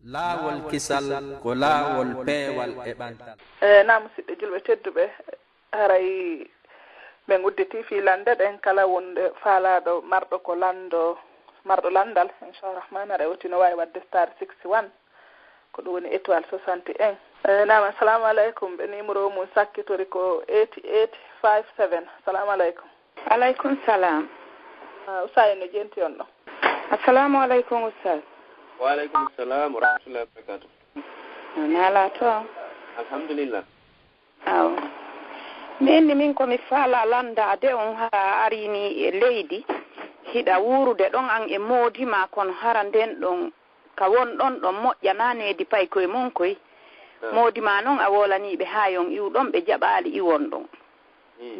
laawol kisal ko laawol peewal e ɓantal. Na musidɓe julɓe tedduɓe, haray ɓe gudditi fi lande ɗen kala wonde faalaɗo marɗo ko marɗo landal inchallah rahman aɗa woti no wawi wadde star 61 ko ɗum woni étoile 61. Nam assalamu aleykum, ɓe numéro mum sakkitori ko 8857. assalamu aleykum. Aleykum salam. Usaye no jenti on ɗo. Assalamu aleykum Ustaz. Wa aleykum salam wa rahmatullahi wa barakatuh. Nala to? Alhamdulillah. Aw. Min komi faala landade on ha arini e leydi hiɗa wurude ɗon an e moodima kono hara nden ɗon ka won ɗon ɗon moƴƴananedi pay koye mon koye moodima noon a wolaniɓe ha yon iwɗon ɓe jaɓali iwon ɗon.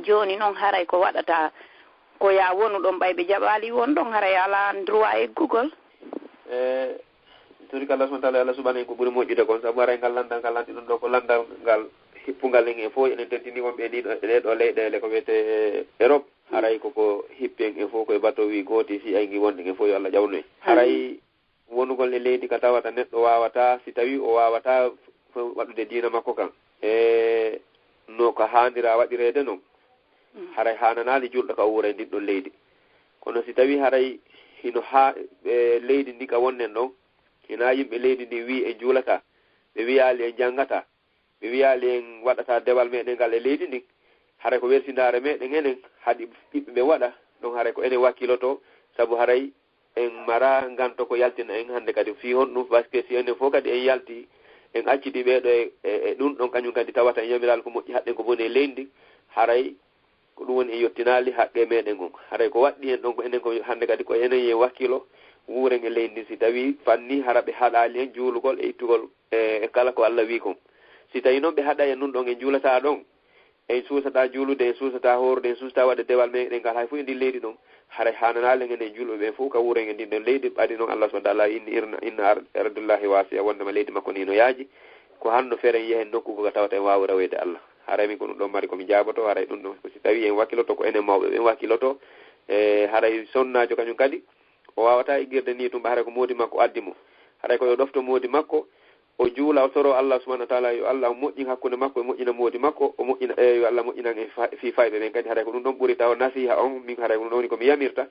Joni noon haray ko waɗata ko ya wonu ɗon ɓay ɓe jaɓali iwon ɗon haray ala droit eggugol. Turi kala subhanahu wa ta'ala subhanahu ko ɓuri moƴƴude kon sabu haray ngal landal ngal lanti ɗum ɗo ko landal ngal hippungal en e fof enen tentini wonɓe ɗeɗo leyɗele ko wiyete Europe. Haray koko hippen e fof koye bateau wi gooti si aygi wonɗen e fof yo Allah ƴawnoy. Haray wonugol e leydi ka tawata neɗɗo wawata si tawi o wawata waɗude diina makko kan e no ko handira waɗirede noon haray hananali julɗo ka wuura e ndin ɗon leydi. Kono si tawi haray hino ha leydi ndi ka wonnen ɗon hina yimɓe leydi ndi wi en juulata, ɓe wiyali en janggata, ɓe wiyali en waɗata dewal meɗen ngal e leydi ndin, haray ko wersindare meɗen enen haɗi ɓiɓɓe ɓe waɗa ɗon haray ko enen wakkiloto saabu haray en mara ganto ko yaltina en hande kadi fi honɗum par ce que si enen fof kadi en yalti en accidi ɓeɗo e ɗum ɗon kañum kadi tawata en yamiral ko moƴƴi haɗɗen ko boni e leydi haray ko ɗum woni e yettinali haqqe meɗen on. Haray ko waɗɗi en ɗon ko enen ko hande kadi ko enen ye wakkilo wuuren e leydi si tawi fanni hara ɓe haɗali en juulugol e ittugol e kala ko Allah wi kon. Si tawi noon ɓe haɗa en nun ɗon en juulata ɗon en suusata juulude, en suusata horude, en suusata waɗde dewal meɗen ngal hay fof e ndi leydi ɗon haray hananali en enen julɓe ɓen fof ka wuuren e ndin ɗon leydi ɓaɗi noon Allah subhanahu wa ta'ala inna ardullahi wasi'a wondema leydi makko ni no yaaji ko hanno feren yehen nokku ko tawata en wawi rawede Allah. Haray min ko ɗum ɗon mari komi jaaboto haray ɗum ɗon si tawi en wakkiloto ko enen mawɓe ɓen wakkiloto haray sonnajo kañum kadi o wawata iggirde ni tumba haray ko moodi makko addi mo haray ko yo ɗofto moodi makko o juula o soro Allah subhanahu wa ta'ala yo Allah moƴƴin hakkude makko e moƴƴina moodi makko o moƴƴina yo Allah moƴƴinan e fi fayɓe ɓen kadi haray ko ɗum ɗon ɓuri taw nasiha on min haray ko ɗum ɗon woni komi yamirta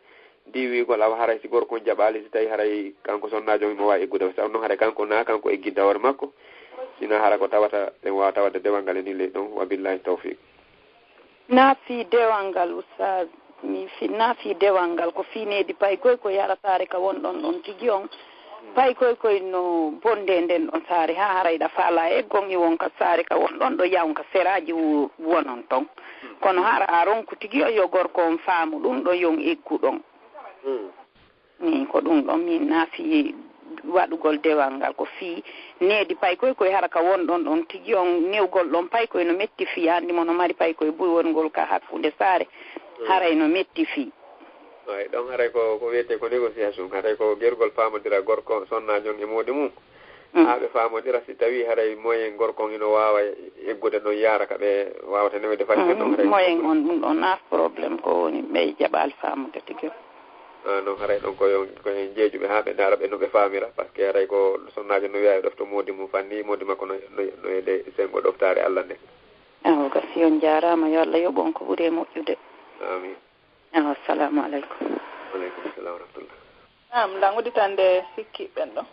diwigol awa haray si gorko jaɓali si tawi haray kanko sonnajo mo wawi eggude sabu noon haray kanko kanko eggidda hoore makko sina hara ko tawata en wawa tawade dewal ngal e ni leydi ɗon wa billahi tawfiq. Naafi dewal ngal Ustaz naafi dewal ngal ko fineedi pay koye ko yara saare ka won ɗon ɗon tigi on pay koye no bonde nden ɗon saare ha harayɗa faala eggon iwon ka saare ka won ɗon ɗo yawn ka seraji wonon ton kono hara a ronku tigi o yo gorko on faamu ɗum ɗo yon eggu ɗon ni ko ɗum ɗon min naafi waɗugol dewal ngal ko fii needi pay koye hara ka won ɗon ɗon tigi on newgol ɗon pay koye no metti fii handi mo no mari pay koye buy wongol ka hakkunde saare haray no metti fii ay ɗon haray ko wiyete ko négociation haray ko gergol famodira gorko sonnajon e moodi mum ha ɓe famodira si tawi haray moyen gorkon ino wawa eggude ɗon yaara ka ɓe wawata newde facce ɗon haray moyen on ɗum ɗon naaf probléme ko woni ɓe jaɓal famude tigi non haray ɗon koyen jeejuɓe ha ɓe daara ɓe no ɓe famira par ce que haray ko sonnajo no wiya e ɗofto moodi mum fanni moodi makko no ede sengo ɗoftare Allah nde. Awo gasi on jarama yo Allah yoɓon ko ɓuuri e moƴƴude. Amin. Assalamu aleykum. Aleykum salam wa rahmatullah. Nda gudditande sikkiɓen ɗo.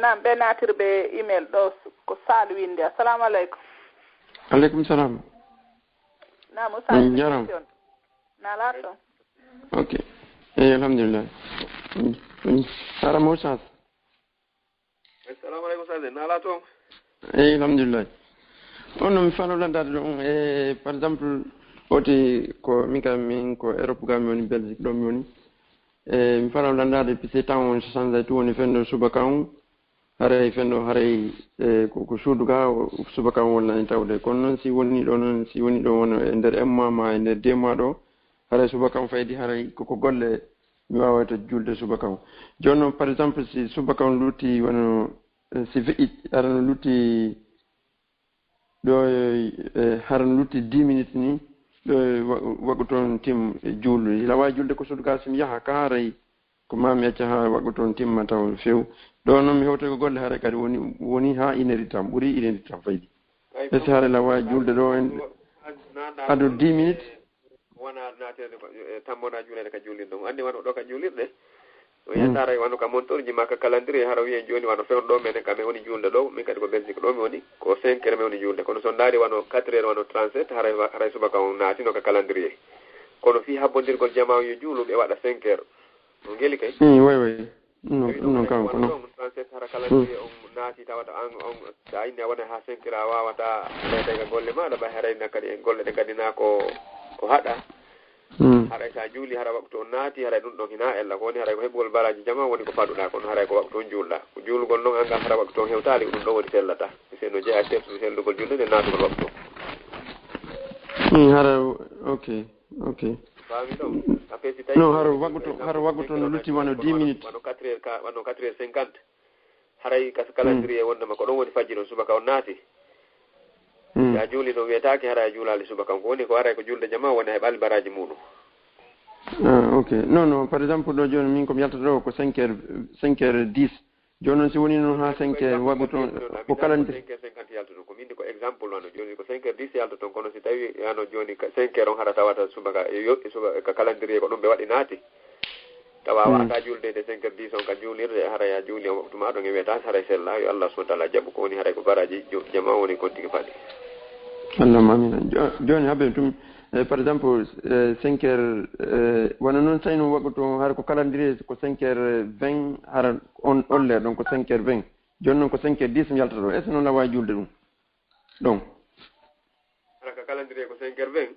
Nam ɓe natirɓe email ɗo ko Sal winde. Assalamu aleykum. Aleykum salam. Nam Sal jaram. Nala to. Ok. Alhamdulillah. Sara Moussa. Assalamu aleykum Sal. Nala to. Alhamdulillah. On mi fano landade ɗon par exemple oti ko min ko Europe ga mi woni Belgique ɗo mi woni mi fano landade puisque temps on change tout woni fenno subaka on haray fenno haray ko suudu ga subaka on wonna en tawde kono noon si woni ɗo wona e nder un mois ma e nder 2 mois ɗo haray subaka on faydi haray koko golle mi wawata julde subaka on joni noon par exemple si subaka on lutti wono si veƴƴi arano lutti ɗo haran lutti 10 minutes ni ɗo waɗu toon tim juulde ila wawi julde ko suudu ga simi yaha ka haray ko mami acca ha waggo toon timma taw few ɗo noon mi hewte ko golle haare kadi woni ha ineri tam ɓuuri ineri tam faydi esi haare la wawi julde ɗo en adu 10 minutes wona natede ko tammona julede ka julirɗo mo andi wano ɗo ka julirɗe o yentara wano ka montorji ma ka calendrier hara wiyen joni wano fewn ɗo menen kam mi woni julde ɗo min kadi ko Belgique ɗo mi woni ko 5 heures mi woni julde kono so daari wano 4 heures wano 37 haray subaka on naatino ka calendrier kono fi habbodirgol jama yo juuluɓe waɗa 5 heures no ngeli kay way non kam ko non 37 hara calendrier on naati tawata on sa inni a wona ha 5 heures a wawata leyde golle maɗa ɓa harayna kadi en golle ɗe gadina ko haɗa haray sa juuli hara waktu on naati haray ɗum ɗon hina ella ko woni haray ko heɓugol baraji jama woni ko faɗuɗa kono haray ko waktu on juulɗa ko juulugol noon angal hara waktu on hewtali ɗum ɗon woni sellata seno jeeya teftude sellugol julde nde naatugol waktu hara ok faami ɗon a peesi tawi non hara waggoto no lutti wano 10 minutes wano 4 heures 50 haray ka calendrier wondema ko ɗon woni fajji ɗon subaka on naati ya juuli ɗo wiyetake hara juulali subaka ko woni ko haray ko julde jama woni hay ɓalli baraji muɗum ok non par exemple ɗo joni min komi yaltata ɗo ko 5 heures 10 joni noon si woni noon ha 5 heures waggoto ko calendrier 5 heures 50 yalta ɗum ko min ko exemple wano joni ko 5 heures 10 yalta toon kono si tawi ano joni 5 heures on hara tawata subaka ka calendrier ko ɗum ɓe waɗi naati tawa wata julde de 5 heures 10 on ka juulirde haray a juuli on waktu ma ɗon e wiyetake haray sella yo Allah subhanahu wa ta'ala jaɓu ko woni haray ko baraji jama woni kon tigi faɗi allahuma amina joni habe tum par exemple 5 heures wona noon sayno waggoto hara ko calendrier ko 5 heures 20 hara on olle ɗon ko 5 heures 20 joni noon ko 5 heures 10 mi yaltata ɗo est ce que noon la wawi julde ɗum ɗon hara ko calendrier ko 5 heures 20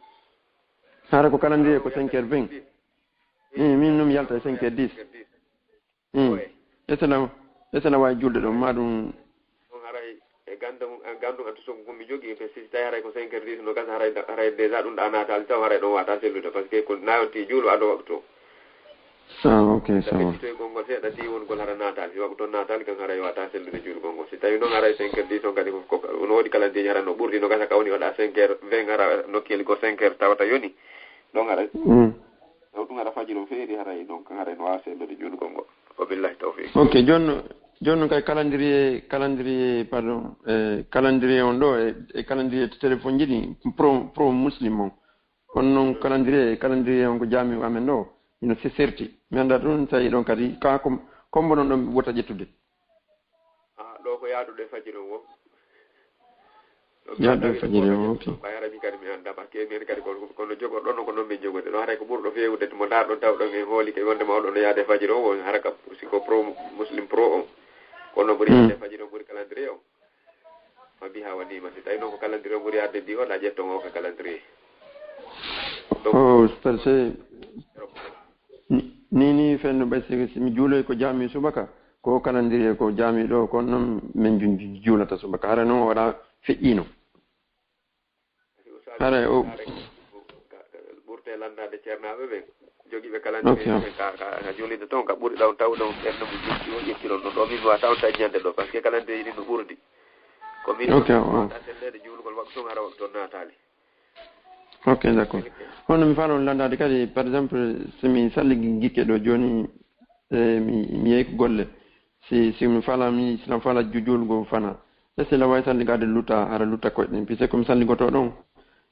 hara ko calendrier ko 5 heures 20 min noon mi yalta 5 heures 10 est ce que la wawi julde ɗum ma ɗum gandum antu so ko mi jogi pe si tawi haray ko 5 heures 10 no gasa haray déjà ɗum ɗa naatali taw haray ɗon wata sellude par ce que ko nayonti juulo ado waktu ok sawa so gongol seeɗa si wongol hara naatali si waktu naatali kan haray wata sellude juulo gongol si tawi noon haray 5 heures 10 on kadi ko no woodi kala deji hara no ɓurdi no gasa ka woni waɗa 5 heures 20 hara nokkeli ko 5 heures tawata yoni ɗon haray ɗum hara faji ɗum feeri haray donc haray no wawa sellude juulo gongol o billahi tawfiq ok joni kay calendrier pardon calendrier on ɗo e calendrier téléphone jiɗi pro muslim on noon calendrier on ko jami amen ɗo ino serti mi anda ɗum tawi ɗon kadi ka combo noon ɗon wota ƴettude ɗo ko yaaduɗo e fajiri o yaaduɗo e fajiri o ok ɓayrami kadi mi anda par ce que min kadi kono jogor ɗon ko noon min jogode ɗo haray ko ɓurɗo fewude mo darɗon taw ɗon e hooli ke wonde mawɗo no yaade fajiri o hara ka siko pro muslim pro on kono ɓuri yaade fajiri o ɓuri calendrier o ma bi ha waɗima si tawi noon ko calendrier o ɓuri yaade di o ɗa ƴetton o ko calendrier par ce ni fenno ɓay simi juuloy ko jami subaka ko calendrier ko jami ɗo kono noon min juulata subaka hara noon o waɗa feƴƴino hara o ɓurte landade ceernaɓe ɓe jogiiɓe calendrier ka juulide toon ka ɓuri ɗaw taw ɗon ɓerno mo ƴetti o ƴettiron ɗon ɗo min mi wata on taññande ɗo par ce que calendrier ɗi no ɓurdi ko min wata sellede juulugol waktu toon hara waktu toon naatali ok d' accord hono mi faano landade kadi par exemple somi salligi gikke ɗo joni mi yehi ko golle si mi falami silam fala juulgo fana est ce que la wawi salligade lutta hara lutta koyɗen puis c'est comme salligoto ɗon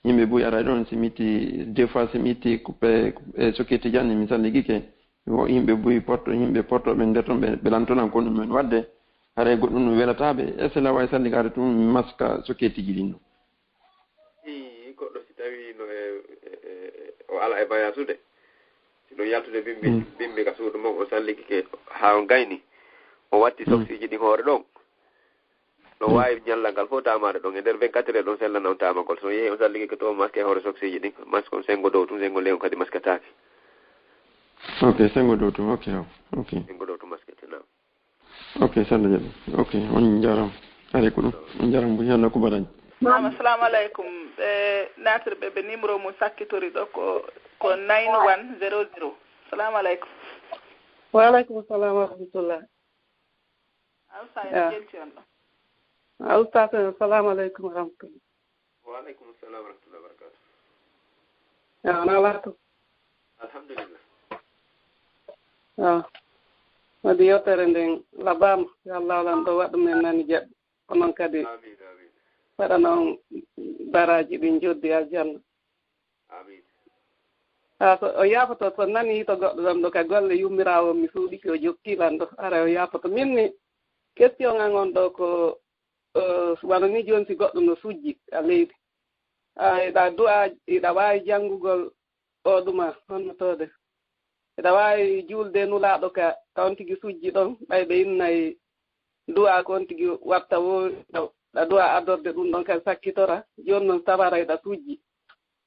yimɓe ɓuy ara ɗon si mi itti deux fois si mi itti coupé sokketi janni mi salligike yimɓe ɓuy yimɓe portoɓe nder toon ɓe lantonan ko ɗum men wadde haray goɗɗum no welataɓe est ce que la wawi salligade tum maska sokketiji ɗin ɗo goɗɗo si tawi no o ala e bayasude sino yaltude bimbi ka suudu mum o salligike ha on gayni o watti soksiji ɗin hoore ɗon no wawi ñallal ngal fof tamade ɗon e nder 24 heures ɗon sellana on tamagol so yeehi o salligike to masque e hoore soksiji ɗin masque on sengo dow tum sengo leygo kadi masque taki ok sengo dow tum ok sengo dow tum masque tina ok salla jaɓi ok on jaram are ko ɗum on jaram bo yalla ko baɗañ assalamu aleykum natirɓe ɓe numéro mum sakkitori ɗo ko 9100 assalamu aleykum waaleykum salam wa rahmatullah awsa ene jelti on ɗo Ustaz, assalamu alaikum warahmatullahi. Wa alaikum assalam warahmatullahi wabarakatuh. Ya, nalatu. Alhamdulillah. Ya. wadde yewtere nden labama yo Allah lan ɗo waɗa men nani jaɓɓe onon kadi amin amin waɗa noon baraji ɗin joddi aljanna amin so o yafoto so nani to goɗɗo ɗam ɗo ka golle yummirawo mi suuɗiki o jokkilan ɗo ara o yafoto min ni question ngan on ɗo ko wano ni joni si goɗɗo no sujji a leydi iɗa du'a iɗa wawi janngugol o ɗuma honno tode iɗa wawi julde nulaɗo ka on tigui sujji ɗon ɓayɓe innayi du'a ko on tigui watta wo ɗa du'a adorde ɗum ɗon kadi sakkitora joni noon tabara iɗa sujji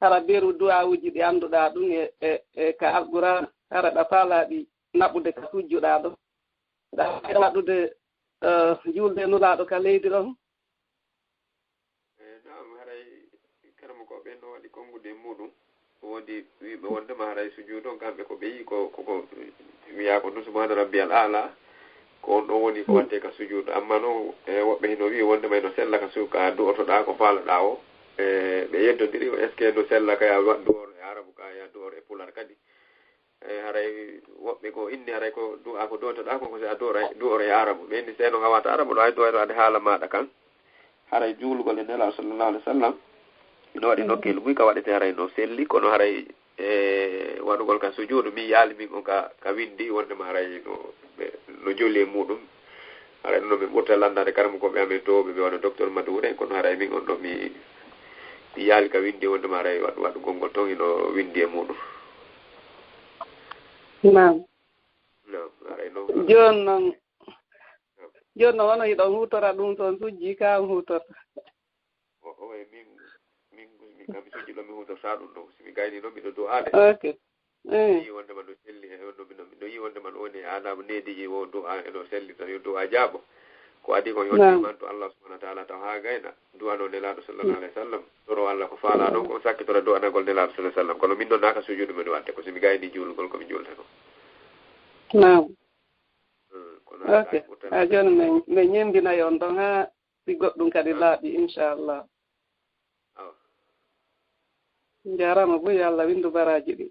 hara beru du'a uji ɗi annduɗa ɗum e ka alqur'ana hara ɗa faalaɗi naɓude ka sujjuɗa ɗo ɗa waɗude julde nulaɗo ka leydi ɗon nam haray karama ko ɓen no waɗi kongude muɗum woodi wiɓe wondema haray sujudu on kamɓe ko ɓe yi koko wiya ko ɗum subhana rabbiyal ala ko on ɗon woni ko watte ka sujudu amma noon woɓɓe hino wi wondema eno sella ka suka du'otoɗa ko faalaɗa o ɓe yeddodiri est ce que no sella ka ya du'or e arabu ka ya du'or e pular kadi haray woɓɓe ko inni haray ko du'a ko du'otoɗa ko si a du'or e arabu ɓe inni seno gawata arabu ɗo hay duwayto ade haala maɗa kan haray juulugol e nelaɗo sallallahu alih w sallam ino waɗi nokkel buy ka waɗete haray no selli kono haray waɗugol ka sujuudu mi yaali min on ka windi wondema haray no jolli e muɗum haray ɗum ɗo min ɓurta landade karama koɓe amen to ɓe wano docteur Madoure kono haray min on ɗo mi yaali ka windi wondema haray waɗugol ngol ton ino windi e muɗum nam haray noon joni noon wono yiɗon hutora ɗum toon sujji ka hutorta oye min kam mi sujji ɗo mi hutorta ɗum ɗo somi gayni noon miɗo du'ade ok yi wondema no selli e no yi wondema no woni adamu neediji wo du'a eno selli tan yo du'a jaabo ko adi ko yontiman to Allah subhanahu wa ta'ala taw ha gayna du'a no nelaɗo sallallahu alaihi wa sallam toro Allah ko faala ɗon ko sakkitora du'anagol nelaɗo sallallahu alaihi wa sallam kono min ɗon naka sujudu men wadde ko somi gayni juulugol komi julta ko nam ok a joni mi ñembinayi on ɗon ha si goɗɗum kadi laaɓi inchallah jarama boyi Allah windu baraji ɗi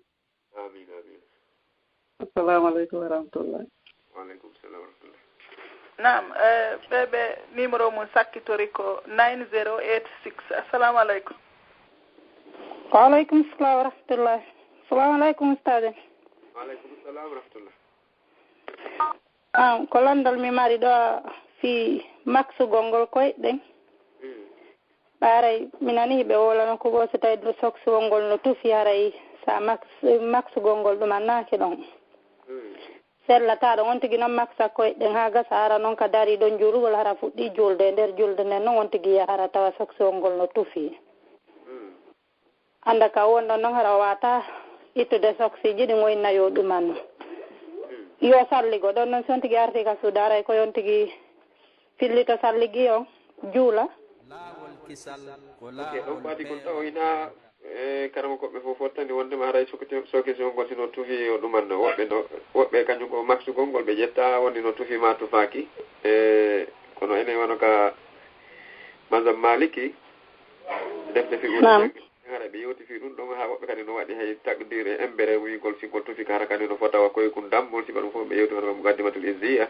amin amin assalamu aleykum wa rahmatullah waaleykum salam wa rahmatullah nam ɓeɓe numéro mum sakkitori ko 9086 assalamu aleykum waaleykum salam wa rahmatullah assalamu aleykum ustade waaleykum salam wa rahmatullah ko landal mi mari ɗo fi maksugol ngol koyɗen ɓaaray mi nani ɓe wolano ko go so tawi ɗo soksugol ngol no tufi haray sa maksugol ngol ɗum annaki ɗon sellataɗo on tigui noon maksa koyɗen ha gasa hara noon ka dari ɗon julugol hara fuɗɗi julde e nder julde nden noon on tigui hara tawa soksugol ngol no tufi anda ka wonɗon noon hara wata ittude soksiji ɗi goyna yo ɗumanno yo salligo ɗon noon son tigui arti ka suuda aray ko yon tigui fillito salligi o juula ok ɗon ɓaadi kon taw ina karama koɓe fof fottani wondema haray sokesio ngol sino tufi o ɗumanno woɓɓe kañum ko maksugol ngol ɓe ƴetta wonni no tufi ma tufaki kono enen wano ka mazam maliki defte fi hara ɓe yewti fi ɗum ɗon ha woɓɓe kadi no waɗi hay taqdir embere wigol fingol tufi ka hara kadi no fotawa koye kum dammol siɓa ɗum fof ɓe yewti hono mukaddimatul izziya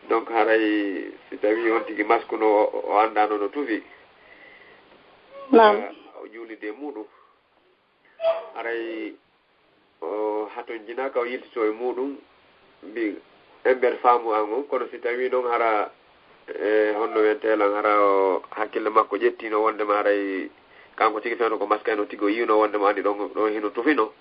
donc haray si tawi on tigui masque no o andano no tufi o juulide muɗum haray haton jinaka o yiltito e muɗum mbi ember faamu an on kono si tawi noon hara honno wentelan hara o hakkille makko ƴettino wondema haray kanko tigi fewno ko masque no tigui o yino wondema andi ɗon hino tufino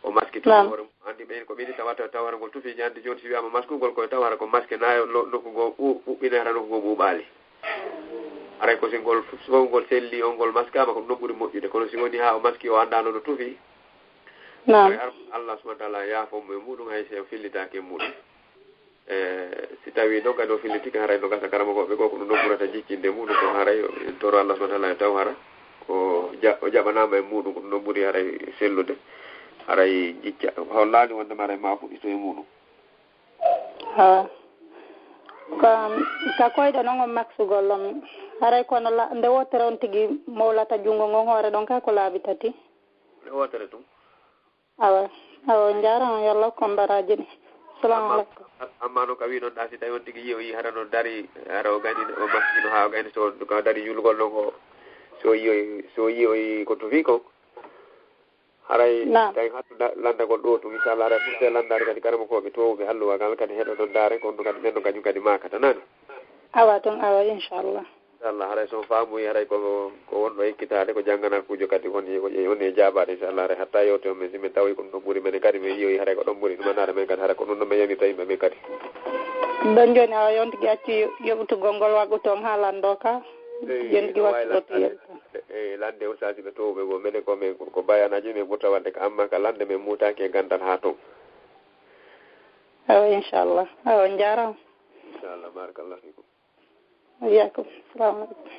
o masque tufi hoore andi ɓen ko ɓiɗi tawata tawara ngol tufiji andi joni si wiyama masque ugol koye tawara ko masque nayo nokkugo ɓuɓɓine hara nokkugo ɓuuɓali aray ko si ngol ngol selli on ngol masque ama ko ɗum ɓuuri moƴƴude kono si woni ha o masque o andano no tufi Allah subhanahu wa ta'ala yaafomo e muɗum hay se fillitake e muɗum si tawi noon kadi o fillitike haray no gasa karama koɓe ko ɗum ɗon ɓurata jiccinde muɗum ko haray toro Allah subhanahu wa ta'ala e taw hara o jaɓanama e muɗum ko ɗum ɗon ɓuuri haray sellude haray jicca hollani wondema haray ma fuɗɗito e muɗum ka koyɗo noon on maksugol on haray kono nde wotere on tigui mawlata junngo ngon hoore ɗon ka ko laabi tati nde wotere tum awa jarama yo Allah ko mbaraji ɗi salamu aleykum amma no ka wi noon ɗa si tawi on tigi yiyoyi hara no dari hara o gani o masino ha o gani so ka dari julgol ɗon ko so yiyoyi ko to wi ko haray tawi hattu landagol ɗo tum inchallah aray furte landare kadi karama koɓe towɓe halluwagal kadi heɗo ɗon daare ko ɗum kadi ɓen ɗo kañum kadi makata nani awa toon awa inchallah inchallah haray son faamuyi haray ko wonɗo ekkitade ko janggana kuujo kadi woni e jaabade inchallah haray hatta yewte on men simin tawi ko ɗum ɗon ɓuuri men kadi min yiyoyi haray ko ɗon ɓuuri ɗumanade men kadi haray ko ɗum ɗon min yamita yimɓe men kadi ɗon joni awa yontigui acci yoɓutugol ngol waggu toon ha lando ka yontigui wattuɗo e lande o sasi ɓe towɓe go minen komin ko bayanaji min ɓurta wadde ko amma ka lande men mutaki e gandal ha toon awa inchallah awa jarama inchallah barakallah fikum iyakum salamu aleykum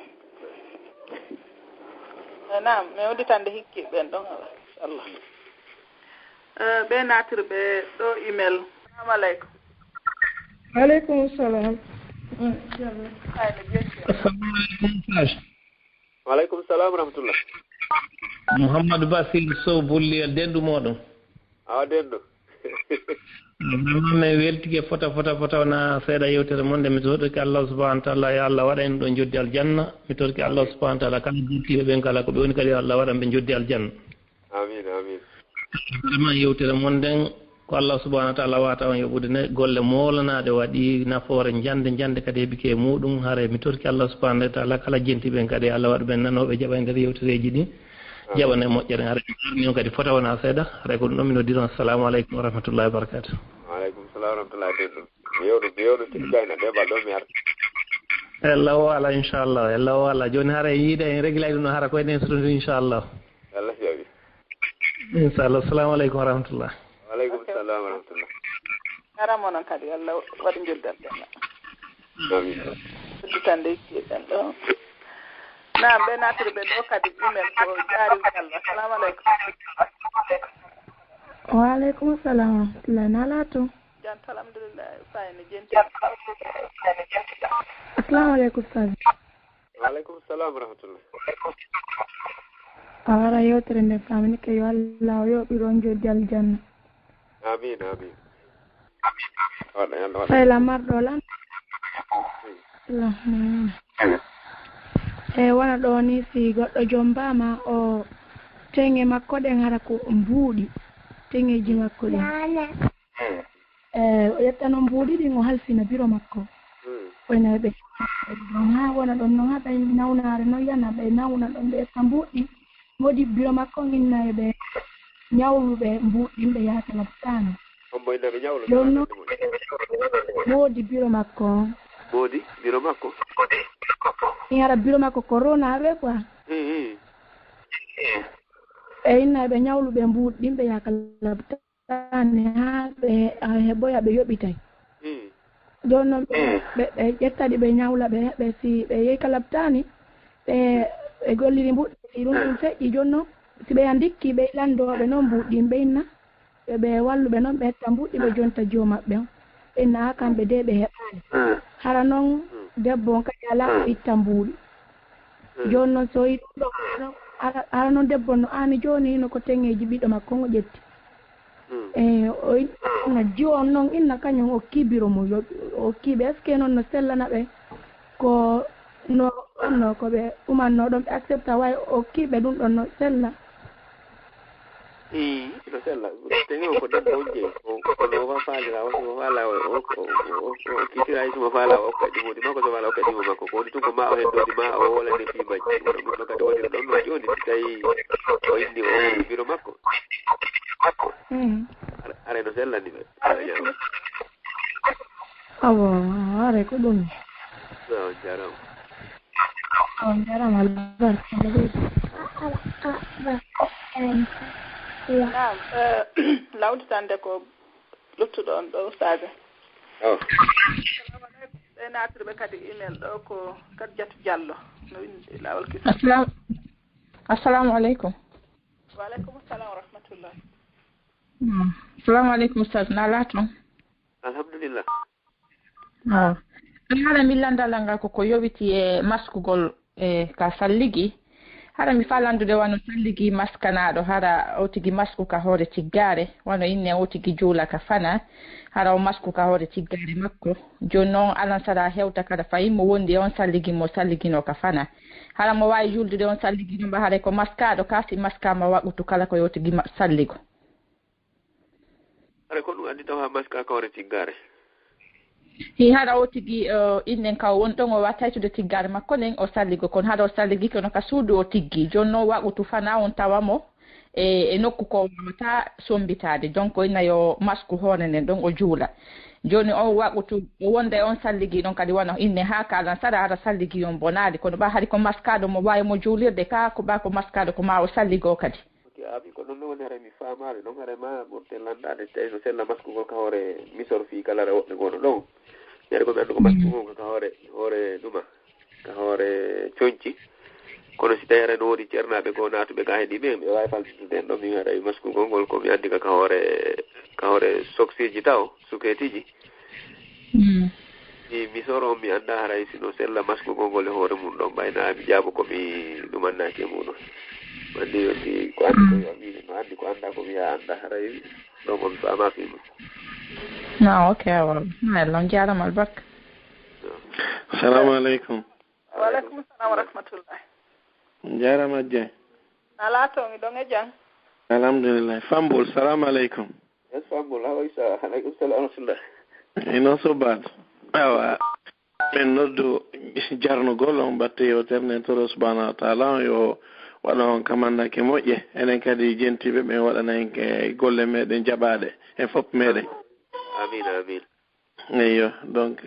nam mi udditande hikki ɓen ɗon ala inchallah ɓe natirɓe ɗo email salamu aleykum aleykum salam waleykum salam rahmatullah Mouhamadou Basir Sow Bulliyel dendu moɗon awa dendu vraiment mi weltike fota na seeɗa yewtere mon nde mi toɗoki Allah subahanahu wa taala yo Allah waɗa en ɗo joddi aljanna mi toɗoki Allah subahanahu wa taala kala jettiɓe ɓen kala ko ɓe woni kadi yo Allah waɗa ɓe joddi aljanna amin vraiment yewtere mon nden ko Allah subahanahu wa taala wata on yoɓude ne golle molanaɗe waɗi nafoore jande kadi heɓike muɗum haare mi toɗoki Allah subahanahu wa taala kala jentiɓen kadi Allah waɗa ɓen nanoɓe jaɓa e nder yewtereji ɗi jaɓane moƴƴere haare arni on kadi fota wona seeɗa haray ko ɗum ɗon mi noddiron assalamu aleykum wa rahmatullahi wa barakatuh waaleykum salam wa rahmatullahi denɗum mi yewɗu tiɗi gayna ɗeɓal ɗo mi arta Allah o ala inchallah Allah o ala joni haara yiide en réglay ɗum no hara koye nden sotondi inchallah Allah jaɓi inchallah assalamu aleykum wa rahmatullah waaleykum salam wa rahmatullah garamo noon kadi Allah waɗi joddal ɗen amin udditande hikkiɗen ɗo nam ɓe natirɓe ɗo kadi email ko jaari Allah assalamu aleykum waaleykum salam wa rahmatullah nala to jant alhamdulillah fayni jenti assalamu aleykum ustad waaleykum salam wa rahmatullah a wara yewtere nde famini ke yo Allah o yoɓiron joddi aljanna amin waɗa yalla waɗa fayla marɗo lan e wona ɗo ni si goɗɗo jombama o teŋe makko ɗen hara ko mbuuɗi teŋeji makko ɗen o ƴettano mbuuɗi ɗin o halfina biro makko oyna ɓe ɗon ha wona ɗon noon ha ɓe nawnare noon yana ɓe nawna ɗon ɓe ƴetta mbuuɗɗi woodi biro makko innaye ɓe ñawluɓe mbuuɗɗin ɓe yaata laftano ɗon noon woodi biro makko woodi biro makko hara biro makko corona ɓe quoi e innaye ɓe ñawluɓe mbuuɗɗin ɓe yaaka labtane ha ɓe heɓoya ɓe yoɓitay joni noon ɓe ƴettaɗi ɓe ñawla ɓe si ɓe yehi ka labtani ɓe golliri mbuɗɗi si ɗum ɗum feƴƴi joni noon si ɓe andikki ɓe landoɓe noon mbuɗɗin ɓe inna ɓe walluɓe noon ɓe hetta mbuɗɗi ɓe jonta jomaɓɓe on ɓe inna ha kamɓe de ɓe heɓani hara noon debbo on kadi ala ko itta mbuuɗi joni noon so yi ɗum ɗo hara noon debbo no ani joni hino ko teŋeji ɓiɗɗo makko on o ƴetti o inna jiwo on noon inna kañum o kibiro mo o kiiɓe est ce que noon no sellana ɓe ko no ɗonno ko ɓe umanno ɗon ɓe accepta way o kiiɓe ɗum ɗon no sella no sella teŋe o ko debbo on jeeyi kono faalira o faala o kiitira hay somo faala o okka ɗimodi makko so faala okka ɗimo makko ko woni tun ko ma o heddodi ma o wolane fimaji wono ɗum ɗo kadi wonira ɗon no joni si tawi o inni o biro makko aray no sellandi ɓe ñama awo aray ko ɗum on jarama on jarama albarka nam lawditande ko luttuɗo on ɗo ustade ɓe natirɓe kadi email ɗo ko Kadidiatou Diallo no windi lawol kisa assalamu aleykum waaleykum salam wa rahmatullah assalamu aleykum ustad nala toon alhamdulillah ɗum haala min landalal ngal koko yowiti e maskugol ka salligi hara mi falandude wano salligi maskanaɗo hara o tigi masku ka hoore tiggare wano inne o tigi juula ka fana hara o masku ka hoore tiggare makko joni noon alansara hewta kada fayi mo wondi on salligi mo salligino ka fana hara mo wawi juldude on salligino mba haara ko maskaɗo kasi maskama waɓutu kala ko yo tigi salligo hara ko ɗum andi taw ha maska ka hoore tiggare hi hara o tigi innen ka won ɗon o wattaytude tiggare makko nden o salligo kono haɗa o salligi kono ka suudu o tiggi joni noon waɓutu fana on tawamo e nokku ko wawata sombitade donc inna yo masku hoore nden ɗon o juula joni on waɓutu o wonda e on salligi ɗon kadi wona inne ha kalan saɗa hara salligi on bonali kono ɓa haari ko maskaɗo mo wawi mo juulirde ka ko ɓa ko maskaɗo ko ma o salligo kadi abi ko ɗon woni hara mi faamaade ɗon hara ma ɓurte landade tawi no sella maskugol ka hoore misor fii kala ra woɓɓe gono ɗon yare ko ɓe anndu ko maskugol ka hoore ɗuma ka hoore coñci kono si tawi hara no woodi ceernaɓe ko naatuɓe ga heeɗi ɓe ɓe wawi faltitude en ɗon min haɗa maskugol ngol komi anndi ka hoore soksiji taw suketiji i misor on mi annda haray sino sella maskugol ngol e hoore mum ɗon ɓayna mi jaabo komi ɗumannaki e muɗum andi yonti ko andi ko wiide no andi ko annda ko wiya annda haray ɗon on faama fima no ok well non jarama albarka assalamu aleykum waleykum salam wa rahmatullah jarama Dieng ala to mi ɗon e jang alhamdulillah Fambol salamu aleykum yes Fambol hawa isa aleykum salam wa rahmatullah ino sobato awa min noddu jarnugol on batte yewtere toro subhanahu wa taala yo waɗa on kamandake moƴƴe enen kadi jentiɓe ɓe waɗana en golle meɗen jaɓaɗe e fof meɗen amin eyyo donc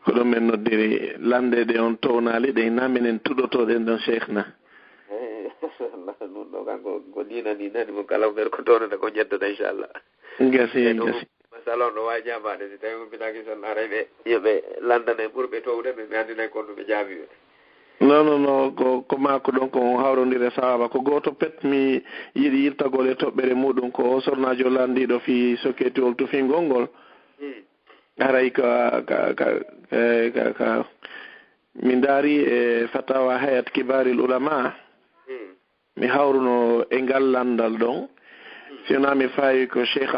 ko ɗum men noddiri lande ɗe on townali ɗe naminen tuɗotoɗen ɗon cheikhna ɗum ɗo kanko ko dina ni nani mo kala ɓeɗa ko townata ko jeddoɗa inchallah gasi masala on ɗo wawi jambade si tawi umpinaki son haray ɓe yoɓe landana ɓurɓe towde ɓe andinay kon ɗuɓe jaabiɓe non ko mako ɗon ko hawrodire sawaba ko goto pet mi yiɗi yirtagol e toɓɓere muɗum ko sornajo landiɗo fi soketiwol tufingol ngol haray ka min daari e fatawa hayat kibaril ulama mi hawruno e ngal landal ɗon sina mi fawi ko cheikh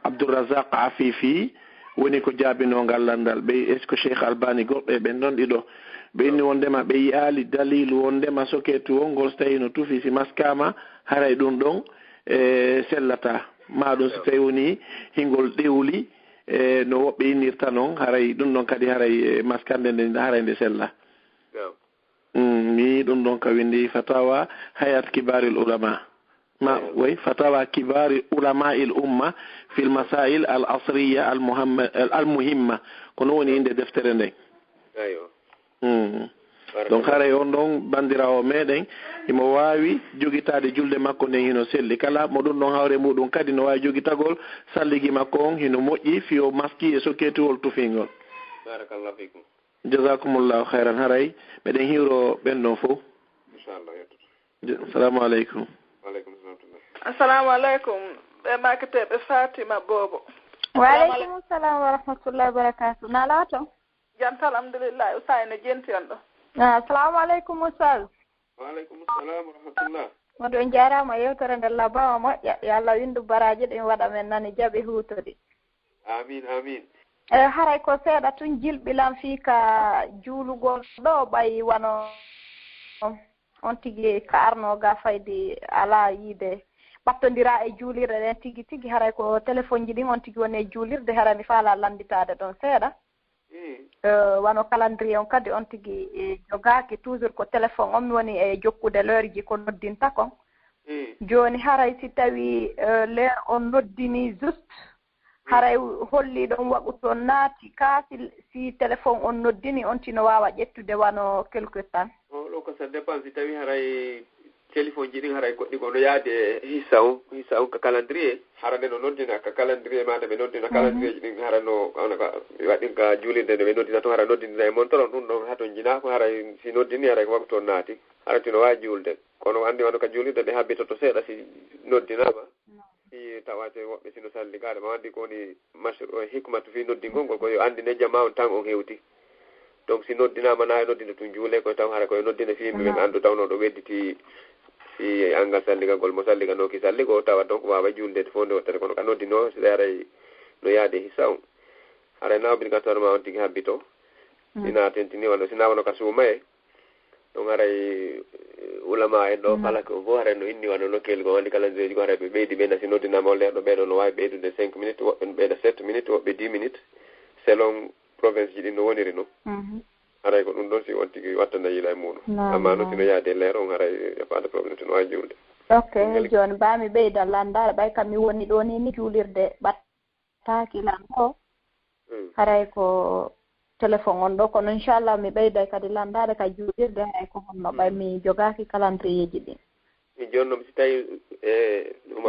abdourazaq afifi woni ko jaabino ngal landal ɓe est ce que cheikh albani goɓɓe ɓen ɗon ɗiɗo ɓe inni wondema ɓe yiyaali dalilu wondema soketuwol ngol so tawi no tufi si maskama haray ɗum ɗon e sellata maɗum so tawi woni hingol ɗewli no woɓɓe innirta noon haray ɗum ɗon kadi haray maskande nde haray nde sella mi ɗum ɗon ka windi fatawa hayat kibaril ulama ma way fatawa kibari ulama il umma fil masail al asriya al muhimma kono woni inde deftere nden donc haray on ɗon bandirawo meɗen imo wawi jogitade julde makko nden hino selli kala mo ɗum ɗon hawre muɗum kadi no wawi jogitagol salligi makko on hino moƴƴi fiyo maski e soketiwol tufingol barakallahu fikum jasakumullahu hayran haray meɗen hiwro ɓen ɗon fof inchallah assalamu aleykum waleykum salam assalamu aleykum ɓe maketeɓe Fatima Bobo waleykum salam wa rahmatullahi wa barakatuh nala to janta alhamdulillah usayne jenti on ɗo assalamu aleykum ustad waleykum salam wa rahmatullah moɗon jarama yewtere nde labawa moƴƴa yo Allah windu baraji ɗin waɗa men nani jaaɓi hutode amin haray ko seeɗa tun jilɓilan fii ka juulugol ɗo ɓayi wano on tigi ka arnoga faydi ala yiide ɓattodira e juulirde ɗen tigi haray ko téléphone ji ɗin on tigi woni e juulirde haray mi faala landitade ɗon seeɗa wano calendrier on kadi on tigi jogaki toujours ko téléphone on mi woni e jokkude l'heure ji ko noddinta kon joni haray si tawi l'heure on noddini juste haray holli ɗon waɗu toon naati ka si téléphone on noddini on tino wawa ƴettude wano quelque temps ɗo ko ça dépend si tawi haray téléphone ji ɗin haray goɗɗi kono yaade hissa on ka calendrier harande no noddina ka calendrier maɗa ɓe noddina calendrier ji ɗin harano waɗin ka juulinde nde ɓe noddina toon hara noddinina e montoron ɗum ɗon haton jina ko haray si noddini haray ko waɗu toon naati hara tino wawi juulde kono andi wano ka juulirde nde habbitoto seeɗa si noddinama si tawate woɓɓe sino salligaɗe ma andi ko woni hikmatu fi noddingol ngol ko yo andine jamma on tan on hewti donc si noddinama na noddina tun juule koye taw hara koye noddina fi yimɓe ɓe andu tawno ɗo wedditi si angal salligagol mo salliganoki salligo tawa donc wawa julde fo nde wattata kono ka noddino so aray no yaade hissa on haray nawbingatorma on tigi habbito sina tentini walla sina wono ka suumaye donc haray ulama en ɗo kala ko fo haray no inni wano nokkel go wandi calendrier ji ko haray ɓe ɓeydi ɓe nasi noddinama o leerɗo ɓeɗo no wawi ɓeydude 5 minutes woɓɓe no ɓeyda 7 minutes woɓɓe 10 minutes selon province ji ɗi no woniri no haray ko ɗum ɗon si on tigi wattana yiila e muɗum amma no sino yaade leer on haray e faade probléme to no wawi julde ok joni mbami ɓeyda landare ɓay kam mi woni ɗo ni juulirde ɓattaki lan ko haray ko téléphone on ɗo kono inchallah mi ɓeyday kadi landare ka juulirde hay ko honno ɓay mi jogaki calendrier ji ɗin joni noon si tawi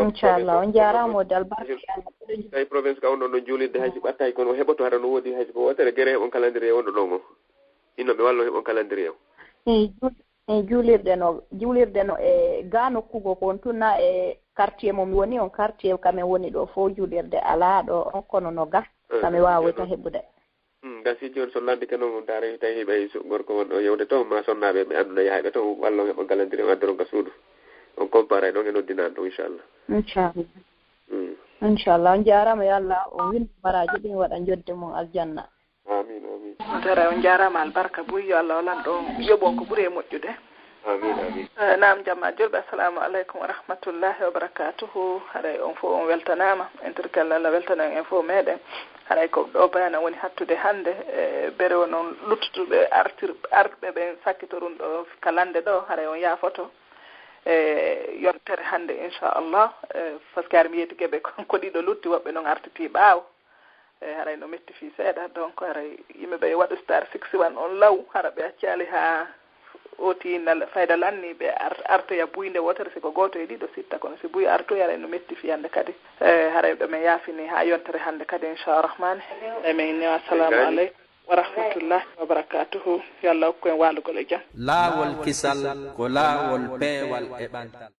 inchallah on jaramo dal barke Allah tawi province ka on ɗon no juulirde haysi ɓattaki kono heɓoto hara no woodi haysi ko wotere guere heɓon calendrier wonɗo ɗon o innoɓe wallo heɓon calendrier o juulirde no e ga nokkugo kon tunna e quartier mo mi woni on quartier kamen woni ɗo fo juulirde ala ɗo on kono no ga kami wawita heɓude gasi joni so landike noon daara tawi ɓay gorko won ɗo yewde to ma sonnaɓe ɓe annduɗa yahay ɓe to wallo heɓon calendrier o addoron ka suudu on compare ɗon e noddinan ɗo inchallah inchallah on jarama yo Allah on windu baraji ɗin waɗa jodde mum aljanna amin amin tara on jarama albarka buy yo Allah walan ɗo yoɓon ko ɓuuri e moƴƴude amin nam jamma julɓe assalamu aleykum wa rahmatullahi wa barakatuhu haɗay on fof on weltanama interkalla Allah weltana en fof meɗen haɗay ko ɗo bayana woni hattude hannde e bere o noon luttuɓe arɓe ɓen sakkitorun ɗo kalande ɗo haɗay on yaafoto e yontere hannde inchallah par ce que ar mi yeeti keɓe ko ɗiɗo lutti woɓɓe noon artiti ɓaawo haray no metti fi seeɗa donc haray yimɓeɓe waɗu star 61 on law hara ɓe accali ha oti fayda lanniɓe artoya buyde wotere siko goto e ɗiɗo sitta kono si buy artoya haray no metti fi hannde kadi haray ɗomin yaafini ha yontere hannde kadi inchallah emin ne assalamu aleykum wa rahmatullahi wa barakatuhu yo Allah hokku en walugol e jam laawol kisal ko laawol peewal e ɓantal